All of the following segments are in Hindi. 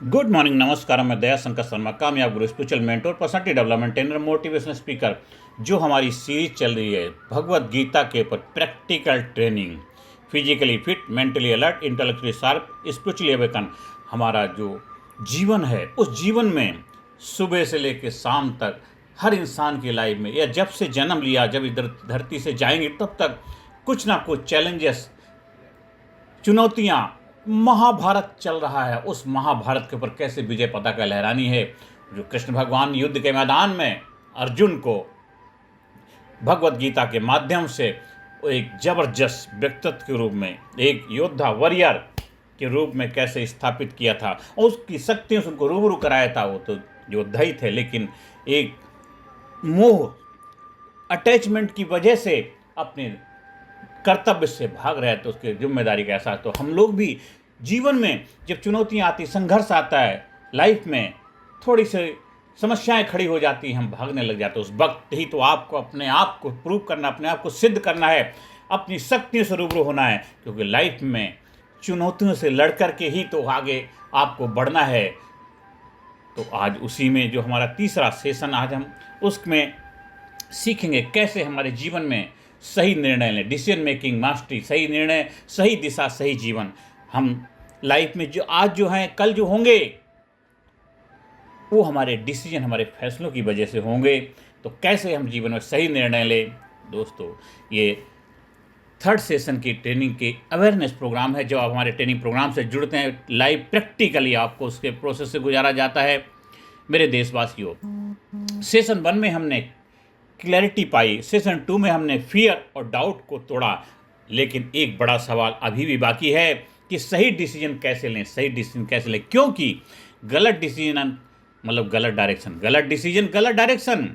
गुड मॉर्निंग, नमस्कार। मैं दया शंकर शर्मा, कामयाब गुरु, spiritual mentor, personality development trainer, motivational speaker. जो हमारी सीरीज चल रही है भगवत गीता के ऊपर, practical training, physically fit, mentally alert, intellectually sharp, spiritually awaken. हमारा जो जीवन है उस जीवन में सुबह से लेकर शाम तक हर इंसान की लाइफ में, या जब से जन्म लिया, जब इधर धरती से जाएंगे तब तक कुछ ना कुछ चैलेंजेस, चुनौतियां, महाभारत चल रहा है। उस महाभारत के ऊपर कैसे विजय पताका लहरानी है। जो कृष्ण भगवान युद्ध के मैदान में अर्जुन को भगवत गीता के माध्यम से एक जबरदस्त व्यक्तित्व के रूप में, एक योद्धा वॉरियर के रूप में कैसे स्थापित किया था और उसकी शक्तियों से उनको रूबरू कराया था। वो तो योद्धा ही थे, लेकिन एक मोह, अटैचमेंट की वजह से अपने कर्तव्य से भाग रहे, तो उसकी जिम्मेदारी का एहसास। तो हम लोग भी जीवन में जब चुनौतियाँ आती, संघर्ष आता है, लाइफ में थोड़ी सी समस्याएं खड़ी हो जाती हैं, हम भागने लग जाते हैं। उस वक्त ही तो आपको अपने आप को प्रूव करना, अपने आप को सिद्ध करना है, अपनी शक्तियों से रूबरू होना है, क्योंकि लाइफ में चुनौतियों से लड़ कर के ही तो आगे आपको बढ़ना है। तो आज उसी में जो हमारा तीसरा सेशन, आज हम उसमें सीखेंगे कैसे हमारे जीवन में सही निर्णय लें, डिसीजन मेकिंग मास्टरी, सही निर्णय, सही दिशा, सही जीवन। हम लाइफ में जो आज जो हैं, कल जो होंगे, वो हमारे डिसीजन, हमारे फैसलों की वजह से होंगे। तो कैसे हम जीवन में सही निर्णय लें। दोस्तों, ये थर्ड सेशन की ट्रेनिंग के अवेयरनेस प्रोग्राम है। जब आप हमारे ट्रेनिंग प्रोग्राम से जुड़ते हैं, लाइव प्रैक्टिकली आपको उसके प्रोसेस से गुजारा जाता है। मेरे देशवासियों, सेशन 1 में हमने क्लैरिटी पाई, सेशन 2 में हमने फियर और डाउट को तोड़ा, लेकिन एक बड़ा सवाल अभी भी बाकी है कि सही डिसीजन कैसे लें, सही डिसीजन कैसे लें। क्योंकि गलत डिसीजन मतलब गलत डायरेक्शन, गलत डिसीजन गलत डायरेक्शन,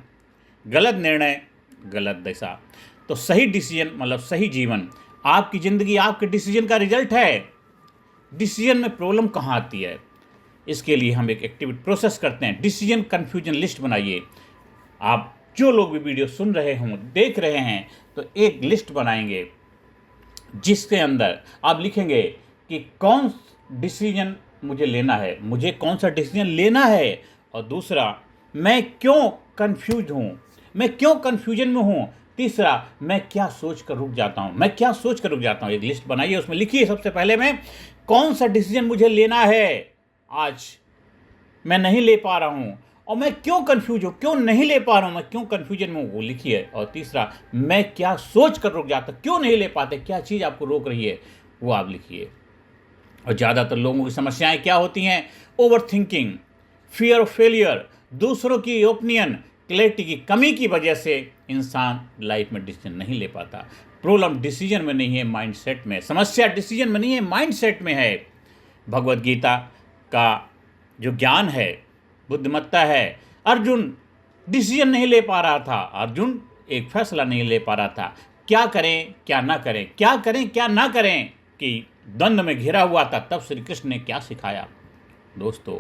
गलत निर्णय गलत दिशा। तो सही डिसीजन मतलब सही जीवन। आपकी ज़िंदगी आपके डिसीजन का रिजल्ट है। डिसीजन में प्रॉब्लम कहाँ आती है, इसके लिए हम एक एक्टिविटी प्रोसेस करते हैं। डिसीजन कन्फ्यूजन लिस्ट बनाइए। आप जो लोग भी वीडियो सुन रहे हों, देख रहे हैं, तो एक लिस्ट बनाएंगे जिसके अंदर आप लिखेंगे कि कौन डिसीजन मुझे लेना है, मुझे कौन सा डिसीजन लेना है, और दूसरा, मैं क्यों कंफ्यूज हूँ, मैं क्यों कंफ्यूजन में हूँ, तीसरा, मैं क्या सोच कर रुक जाता हूँ, मैं क्या सोच कर रुक जाता हूँ। एक लिस्ट बनाइए, उसमें लिखिए सबसे पहले मैं कौन सा डिसीजन मुझे लेना है, आज मैं नहीं ले पा रहा हूँ, और मैं क्यों कंफ्यूज हूँ, क्यों नहीं ले पा रहा हूँ, मैं क्यों कंफ्यूजन में हूँ, वो लिखिए। और तीसरा, मैं क्या सोच कर रुक जाता, क्यों नहीं ले पाते, क्या चीज़ आपको रोक रही है, वो आप लिखिए। और ज़्यादातर लोगों की समस्याएं क्या होती हैं? Over thinking, fear of failure, दूसरों की ओपिनियन, क्लैरिटी की कमी की वजह से इंसान लाइफ में डिसीजन नहीं ले पाता। प्रॉब्लम डिसीजन में नहीं है, माइंडसेट में। समस्या डिसीजन में नहीं है, माइंडसेट में है। भगवत गीता का जो ज्ञान है, बुद्धिमत्ता है। अर्जुन डिसीजन नहीं ले पा रहा था, अर्जुन एक फैसला नहीं ले पा रहा था, क्या करें क्या ना करें, क्या करें क्या ना करें, कि द्वंद में घिरा हुआ था। तब श्री कृष्ण ने क्या सिखाया दोस्तों?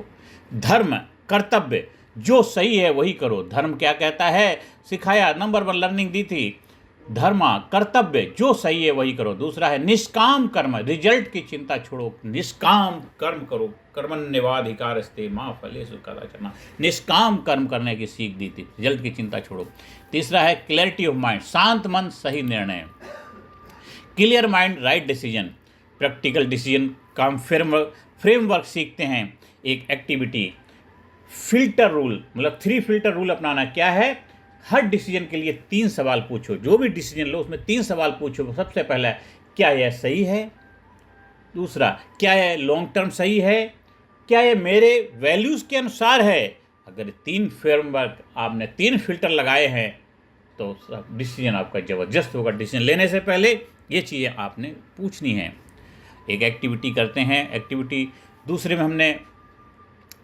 धर्म, कर्तव्य, जो सही है वही करो। धर्म क्या कहता है, सिखाया, नंबर 1 लर्निंग दी थी। धर्म, कर्तव्य, जो सही है वही करो। दूसरा है निष्काम कर्म, रिजल्ट की चिंता छोड़ो, निष्काम कर्म करो। कर्मण्येवाधिकारस्ते मां फलेषु कदाचन। निष्काम कर्म करने की सीख दी थी, रिजल्ट की चिंता छोड़ो। तीसरा है क्लैरिटी ऑफ माइंड, शांत मन सही निर्णय। Clear mind right decision. Practical decision का हम फ्रेमवर्क सीखते हैं। एक एक्टिविटी, फिल्टर रूल, मतलब 3 फिल्टर रूल अपनाना। क्या है? हर डिसीजन के लिए 3 सवाल पूछो। जो भी डिसीजन लो उसमें 3 सवाल पूछो। सबसे पहला, क्या यह सही है? दूसरा, क्या यह लॉन्ग टर्म सही है? क्या यह मेरे वैल्यूज़ के अनुसार है? अगर 3 फ्रेमवर्क आपने 3 फिल्टर लगाए हैं तो डिसीजन आपका ज़बरदस्त होगा। डिसीजन लेने से पहले ये चीज़ें आपने पूछनी हैं। एक एक्टिविटी करते हैं। एक्टिविटी दूसरे में हमने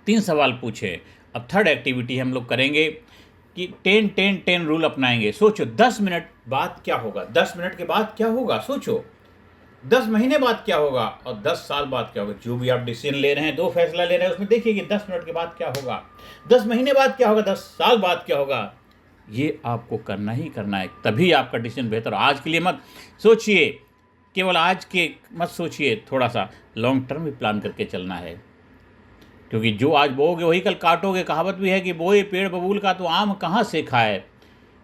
3 सवाल पूछे। अब थर्ड एक्टिविटी हम लोग करेंगे कि 10-10-10 रूल अपनाएंगे। सोचो 10 मिनट बाद क्या होगा, 10 मिनट के बाद क्या होगा, सोचो 10 महीने बाद क्या होगा, और 10 साल बाद क्या होगा। जो भी आप डिसीजन ले रहे हैं, 2 फैसला ले रहे हैं, उसमें देखिए कि 10 मिनट के बाद क्या होगा, 10 महीने बाद क्या होगा, 10 साल बाद क्या होगा। ये आपको करना ही करना है, तभी आपका डिसीजन बेहतर। आज के लिए मत सोचिए, केवल आज के मत सोचिए, थोड़ा सा लॉन्ग टर्म भी प्लान करके चलना है। क्योंकि जो आज बोओगे वही कल काटोगे। कहावत भी है कि बोए पेड़ बबूल का तो आम कहाँ से खाए।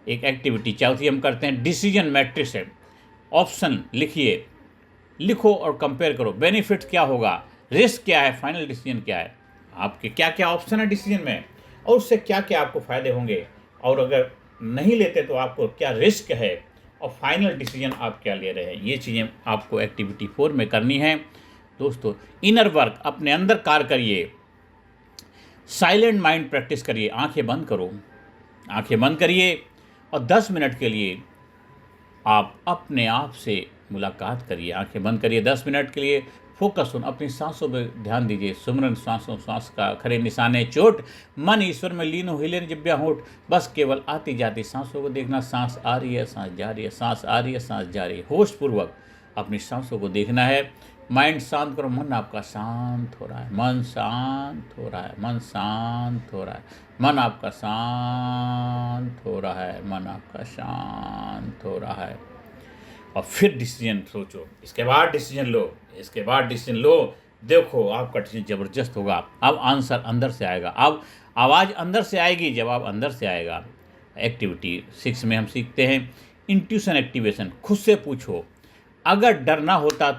एक एक्टिविटी चौथी हम करते हैं, डिसीजन मैट्रिक्स है। ऑप्शन लिखिए, लिखो और कंपेयर करो, बेनिफिट क्या होगा, रिस्क क्या है, फाइनल डिसीजन क्या है, आपके क्या क्या ऑप्शन है डिसीजन में और उससे क्या क्या आपको फ़ायदे होंगे, और अगर नहीं लेते तो आपको क्या रिस्क है, और फाइनल डिसीजन आप क्या ले रहे हैं। ये चीज़ें आपको एक्टिविटी 4 में करनी है। दोस्तों, इनर वर्क, अपने अंदर कार्य करिए, साइलेंट माइंड प्रैक्टिस करिए। आंखें बंद करो, आंखें बंद करिए और 10 मिनट के लिए आप अपने आप से मुलाकात करिए। आंखें बंद करिए 10 मिनट के लिए, फोकस ऑन अपनी सांसों पर ध्यान दीजिए। सुमरन सांसों, सांस का खरे निशाने चोट, मन ईश्वर में लीन हो, हिले जिब्या होठ। बस केवल आती जाती सांसों को देखना, सांस आ रही है, सांस जा रही है, सांस आ रही है, सांस जा रही है। होशपूर्वक अपनी सांसों को देखना है। माइंड शांत करो, मन आपका शांत हो रहा है, मन शांत हो रहा है, मन शांत हो रहा है, मन आपका शांत हो रहा है, मन आपका शांत हो रहा है। और फिर डिसीजन सोचो, इसके बाद डिसीजन लो, इसके बाद डिसीजन लो। देखो आपका डिसीजन ज़बरदस्त होगा। अब आंसर अंदर से आएगा, अब आवाज़ अंदर से आएगी, जवाब अंदर से आएगा। एक्टिविटी 6 में हम सीखते हैं इंट्यूशन एक्टिवेशन। खुद से पूछो, अगर डर ना होता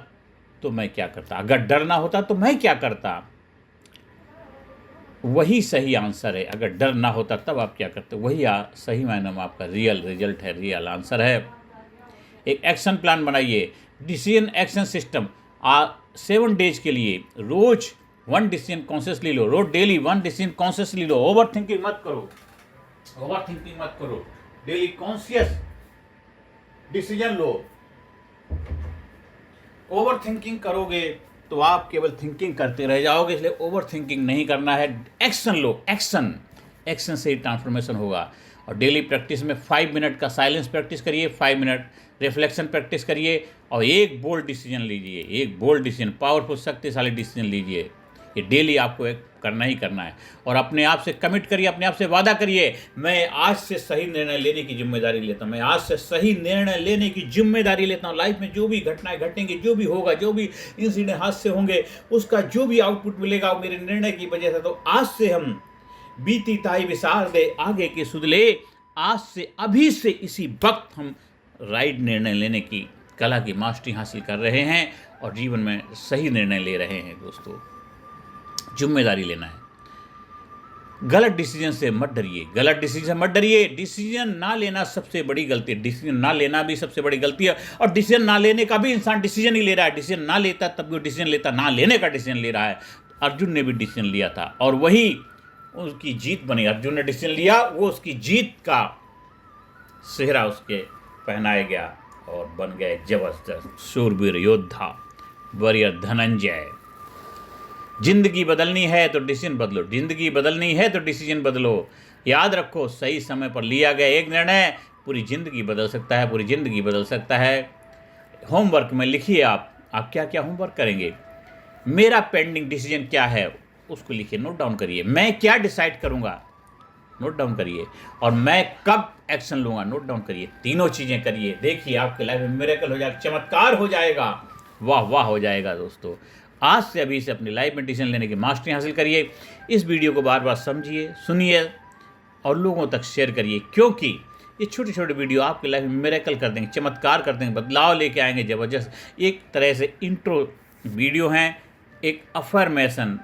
तो मैं क्या करता, अगर डर ना होता तो मैं क्या करता। वही सही आंसर है। अगर डर ना होता तब आप क्या करते, वही सही मायने में आपका रियल रिजल्ट है, रियल आंसर है। एक एक्शन प्लान बनाइए, डिसीजन एक्शन सिस्टम। 7 डेज के लिए रोज 1 डिसीजन कॉन्शियसली लो, रोज डेली 1 डिसीजन कॉन्शियसली लो। ओवर थिंकिंग मत करो, ओवर थिंकिंग मत करो, डेली कॉन्शियस डिसीजन लो। ओवर थिंकिंग करोगे तो आप केवल थिंकिंग करते रह जाओगे, इसलिए ओवर थिंकिंग नहीं करना है। एक्शन लो, एक्शन, एक्शन से ही ट्रांसफॉर्मेशन होगा। और डेली प्रैक्टिस में 5 मिनट का साइलेंस प्रैक्टिस करिए, 5 मिनट रिफ्लेक्शन प्रैक्टिस करिए, और एक बोल्ड डिसीजन लीजिए, एक बोल्ड डिसीजन, पावरफुल शक्तिशाली डिसीजन लीजिए। ये डेली आपको एक करना ही करना है। और अपने आप से कमिट करिए, अपने आप से वादा करिए, मैं आज से सही निर्णय लेने की जिम्मेदारी लेता हूँ, मैं आज से सही निर्णय लेने की जिम्मेदारी लेता हूँ। लाइफ में जो भी घटनाएं घटेंगी, जो भी होगा, जो भी इंसिडेंट हाथ से होंगे, उसका जो भी आउटपुट मिलेगा वो मेरे निर्णय की वजह से। तो आज से हम बीती ताई विसार दे आगे के सुधले, आज से अभी से इसी वक्त हम राइट निर्णय लेने की कला की मास्टरी हासिल कर रहे हैं और जीवन में सही निर्णय ले रहे हैं। दोस्तों, जिम्मेदारी लेना है। गलत डिसीजन से मत डरिए, गलत डिसीजन से मत डरिए। डिसीजन ना लेना सबसे बड़ी गलती है, डिसीजन ना लेना भी सबसे बड़ी गलती है। और डिसीजन ना लेने का भी इंसान डिसीजन ही ले रहा है। डिसीजन ना लेता तब भी डिसीजन लेता, ना लेने का डिसीजन ले रहा है। अर्जुन ने भी डिसीजन लिया था और वही उसकी जीत बनी। अर्जुन ने डिसीजन लिया, वो उसकी जीत का सेहरा उसके पहनाया गया और बन गए जबरदस्त शूरवीर योद्धा वॉरियर धनंजय। जिंदगी बदलनी है तो डिसीजन बदलो, जिंदगी बदलनी है तो डिसीजन बदलो। याद रखो, सही समय पर लिया गया एक निर्णय पूरी ज़िंदगी बदल सकता है, पूरी ज़िंदगी बदल सकता है। होमवर्क में लिखिए आप क्या क्या होमवर्क करेंगे। मेरा पेंडिंग डिसीजन क्या है उसको लिखिए, नोट डाउन करिए। मैं क्या डिसाइड करूँगा, नोट डाउन करिए। और मैं कब एक्शन लूँगा, नोट डाउन करिए। तीनों चीज़ें करिए, देखिए आपके लाइफ में मिरेकल हो जाएगा, चमत्कार हो जाएगा, वाह वाह हो जाएगा। दोस्तों, आज से अभी से अपनी लाइफ में डिसीजन लेने की मास्टरी हासिल करिए। इस वीडियो को बार बार समझिए, सुनिए और लोगों तक शेयर करिए, क्योंकि ये छोटे छोटे वीडियो आपकी लाइफ में मिरेकल कर देंगे, चमत्कार कर देंगे, बदलाव लेके आएंगे ज़बरदस्त। एक तरह से इंट्रो वीडियो हैं, एक अफर्मेशन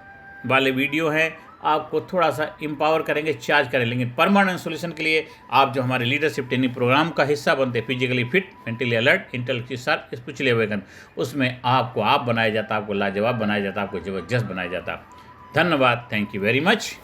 वाले वीडियो हैं, आपको थोड़ा सा एम्पावर करेंगे, चार्ज करें। लेकिन परमानेंट सोल्यूशन के लिए आप जो हमारे लीडरशिप ट्रेनिंग प्रोग्राम का हिस्सा बनते हैं, physically fit, mentally alert, intellectually sharp, spiritually awaken, उसमें आपको आप बनाया जाता, आपको लाजवाब बनाया जाता, आपको ज़बरदस्त बनाया जाता। धन्यवाद, थैंक यू वेरी मच।